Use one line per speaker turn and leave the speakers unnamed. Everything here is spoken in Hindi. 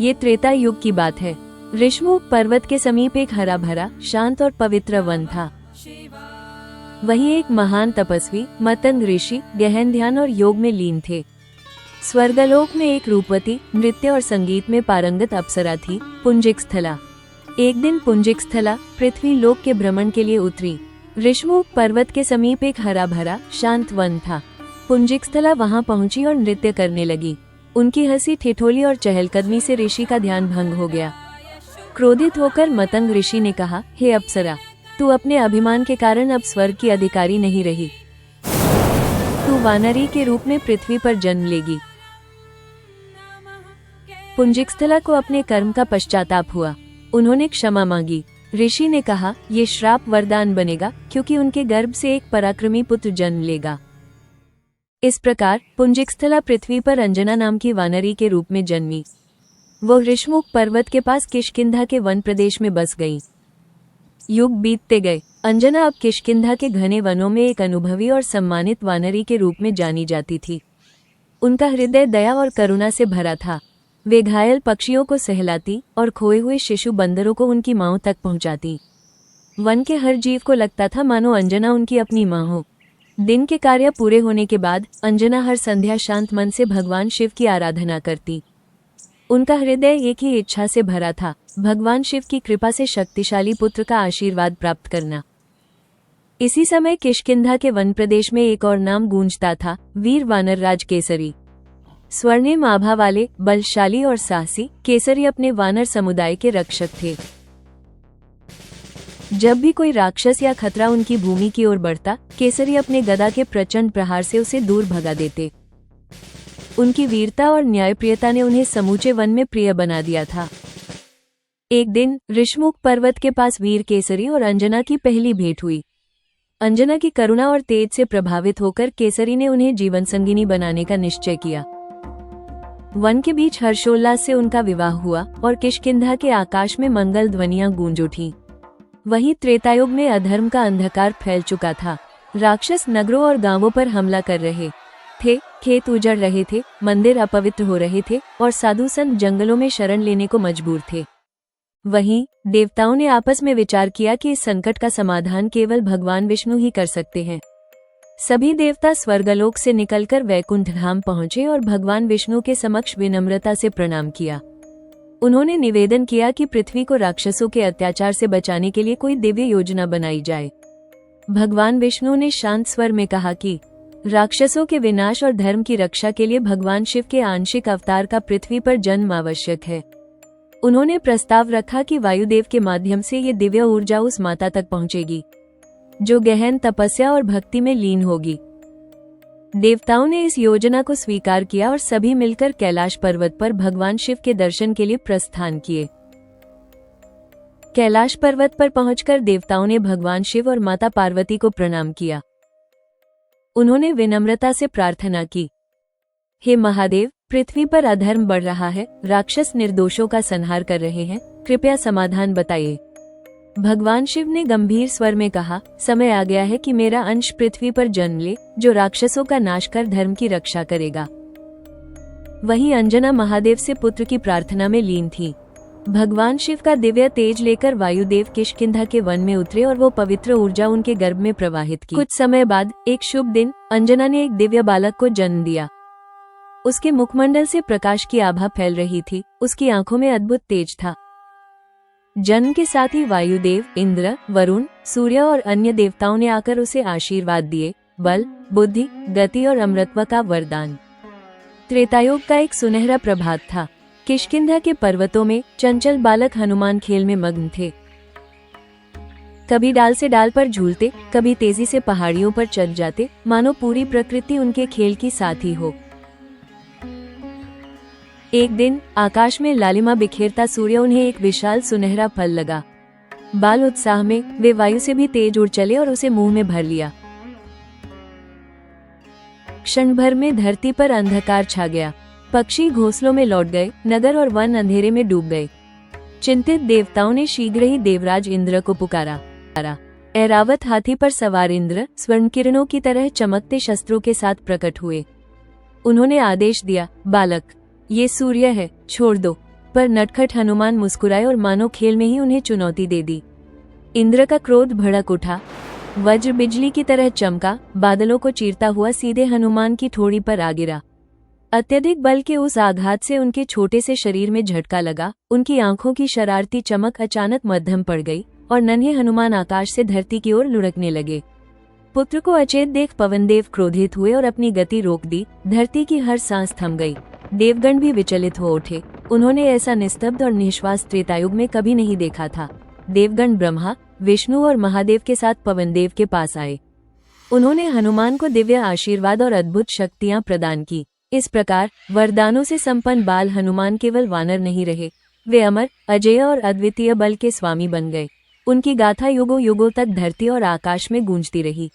ये त्रेता युग की बात है। ऋषमुख पर्वत के समीप एक हरा भरा, शांत और पवित्र वन था। वहीं एक महान तपस्वी मतंग ऋषि गहन ध्यान और योग में लीन थे। स्वर्गलोक में एक रूपवती, नृत्य और संगीत में पारंगत अप्सरा थी, पुंजिकस्थला। एक दिन पुंजिकस्थला पृथ्वी लोक के भ्रमण के लिए उतरी। ऋषमुख पर्वत के समीप एक हरा भरा, शांत वन था। पुंजिकस्थला वहां पहुंची और नृत्य करने लगी। उनकी हंसी, ठिठोली और चहलकदमी से ऋषि का ध्यान भंग हो गया। क्रोधित होकर मतंग ऋषि ने कहा, हे अप्सरा, तू अपने अभिमान के कारण अब स्वर्ग की अधिकारी नहीं रही। तू वानरी के रूप में पृथ्वी पर जन्म लेगी। पुंजिकस्थला को अपने कर्म का पश्चाताप हुआ। उन्होंने क्षमा मांगी। ऋषि ने कहा, ये श्राप वरदान बनेगा, क्योंकि उनके गर्भ से एक पराक्रमी पुत्र जन्म लेगा। इस प्रकार पुंजिकस्थला पृथ्वी पर अंजना नाम की वानरी के रूप में जन्मी। वो ऋषमुख पर्वत के पास किष्किंधा के वन प्रदेश में बस गई। युग बीतते गए। अंजना अब किष्किंधा के घने वनों में एक अनुभवी और सम्मानित वानरी के रूप में जानी जाती थी। उनका हृदय दया और करुणा से भरा था। वे घायल पक्षियों को सहलाती और खोए हुए शिशु बंदरों को उनकी मांओं तक पहुंचाती। वन के हर जीव को लगता था मानो अंजना उनकी अपनी मां हो। दिन के कार्य पूरे होने के बाद अंजना हर संध्या शांत मन से भगवान शिव की आराधना करती। उनका हृदय एक ही इच्छा से भरा था, भगवान शिव की कृपा से शक्तिशाली पुत्र का आशीर्वाद प्राप्त करना। इसी समय किष्किंधा के वन प्रदेश में एक और नाम गूंजता था, वीर वानर राज केसरी। स्वर्णिम आभा वाले, बलशाली और साहसी केसरी अपने वानर समुदाय के रक्षक थे। जब भी कोई राक्षस या खतरा उनकी भूमि की ओर बढ़ता, केसरी अपने गदा के प्रचंड प्रहार से उसे दूर भगा देते। उनकी वीरता और न्यायप्रियता ने उन्हें समूचे वन में प्रिय बना दिया था। एक दिन ऋषमुख पर्वत के पास वीर केसरी और अंजना की पहली भेंट हुई। अंजना की करुणा और तेज से प्रभावित होकर केसरी ने उन्हें जीवन संगिनी बनाने का निश्चय किया। वन के बीच हर्षोल्लास से उनका विवाह हुआ और किष्किंधा के आकाश में मंगल ध्वनियां गूंज उठी। वहीं त्रेतायुग में अधर्म का अंधकार फैल चुका था। राक्षस नगरों और गांवों पर हमला कर रहे थे, खेत उजड़ रहे थे, मंदिर अपवित्र हो रहे थे और साधु संत जंगलों में शरण लेने को मजबूर थे। वहीं देवताओं ने आपस में विचार किया कि इस संकट का समाधान केवल भगवान विष्णु ही कर सकते हैं। सभी देवता स्वर्गलोक से निकलकर वैकुंठ धाम पहुंचे और भगवान विष्णु के समक्ष विनम्रता से प्रणाम किया। उन्होंने निवेदन किया कि पृथ्वी को राक्षसों के अत्याचार से बचाने के लिए कोई दिव्य योजना बनाई जाए। भगवान विष्णु ने शांत स्वर में कहा कि राक्षसों के विनाश और धर्म की रक्षा के लिए भगवान शिव के आंशिक अवतार का पृथ्वी पर जन्म आवश्यक है। उन्होंने प्रस्ताव रखा कि वायुदेव के माध्यम से ये दिव्य ऊर्जा उस माता तक पहुंचेगी जो गहन तपस्या और भक्ति में लीन होगी। देवताओं ने इस योजना को स्वीकार किया और सभी मिलकर कैलाश पर्वत पर भगवान शिव के दर्शन के लिए प्रस्थान किए। कैलाश पर्वत पर पहुंचकर देवताओं ने भगवान शिव और माता पार्वती को प्रणाम किया। उन्होंने विनम्रता से प्रार्थना की, हे महादेव, पृथ्वी पर अधर्म बढ़ रहा है, राक्षस निर्दोषों का संहार कर रहे हैं, कृपया समाधान बताइए। भगवान शिव ने गंभीर स्वर में कहा, समय आ गया है कि मेरा अंश पृथ्वी पर जन्म ले, जो राक्षसों का नाश कर धर्म की रक्षा करेगा। वहीं अंजना महादेव से पुत्र की प्रार्थना में लीन थी। भगवान शिव का दिव्य तेज लेकर वायुदेव किष्किंधा के वन में उतरे और वो पवित्र ऊर्जा उनके गर्भ में प्रवाहित की। कुछ समय बाद एक शुभ दिन अंजना ने एक दिव्य बालक को जन्म दिया। उसके मुखमंडल से प्रकाश की आभा फैल रही थी, उसकी आंखों में अद्भुत तेज था। जन्म के साथ ही वायुदेव, इंद्र, वरुण, सूर्य और अन्य देवताओं ने आकर उसे आशीर्वाद दिए, बल, बुद्धि, गति और अमरत्व का वरदान। त्रेतायुग का एक सुनहरा प्रभात था। किष्किंधा के पर्वतों में चंचल बालक हनुमान खेल में मग्न थे। कभी डाल से डाल पर झूलते, कभी तेजी से पहाड़ियों पर चढ़ जाते, मानो पूरी प्रकृति उनके खेल की साथी हो। एक दिन आकाश में लालिमा बिखेरता सूर्य उन्हें एक विशाल सुनहरा फल लगा। बाल उत्साह में वे वायु से भी तेज उड़ चले और उसे मुंह में भर लिया। क्षण भर में धरती पर अंधकार छा गया। पक्षी घोंसलों में लौट गए, नगर और वन अंधेरे में डूब गए। चिंतित देवताओं ने शीघ्र ही देवराज इंद्र को पुकारा। ऐरावत हाथी पर सवार इंद्र स्वर्ण किरणों की तरह चमकते शस्त्रों के साथ प्रकट हुए। उन्होंने आदेश दिया, बालक, ये सूर्य है, छोड़ दो। पर नटखट हनुमान मुस्कुराए और मानो खेल में ही उन्हें चुनौती दे दी। इंद्र का क्रोध भड़क उठा, वज्र बिजली की तरह चमका, बादलों को चीरता हुआ सीधे हनुमान की ठोड़ी पर आ गिरा। अत्यधिक बल के उस आघात से उनके छोटे से शरीर में झटका लगा, उनकी आंखों की शरारती चमक अचानक मध्यम पड़ गई और नन्हे हनुमान आकाश से धरती की ओर लुढ़कने लगे। पुत्र को अचेत देख पवनदेव क्रोधित हुए और अपनी गति रोक दी। धरती की हर सांस थम गई। देवगण भी विचलित हो उठे। उन्होंने ऐसा निस्तब्ध और निश्वास त्रेतायुग में कभी नहीं देखा था। देवगण ब्रह्मा, विष्णु और महादेव के साथ पवनदेव के पास आए। उन्होंने हनुमान को दिव्य आशीर्वाद और अद्भुत शक्तियां प्रदान की। इस प्रकार वरदानों से संपन्न बाल हनुमान केवल वानर नहीं रहे, वे अमर, अजेय और अद्वितीय बल के स्वामी बन गए। उनकी गाथा युगों युगों तक धरती और आकाश में गूंजती रही।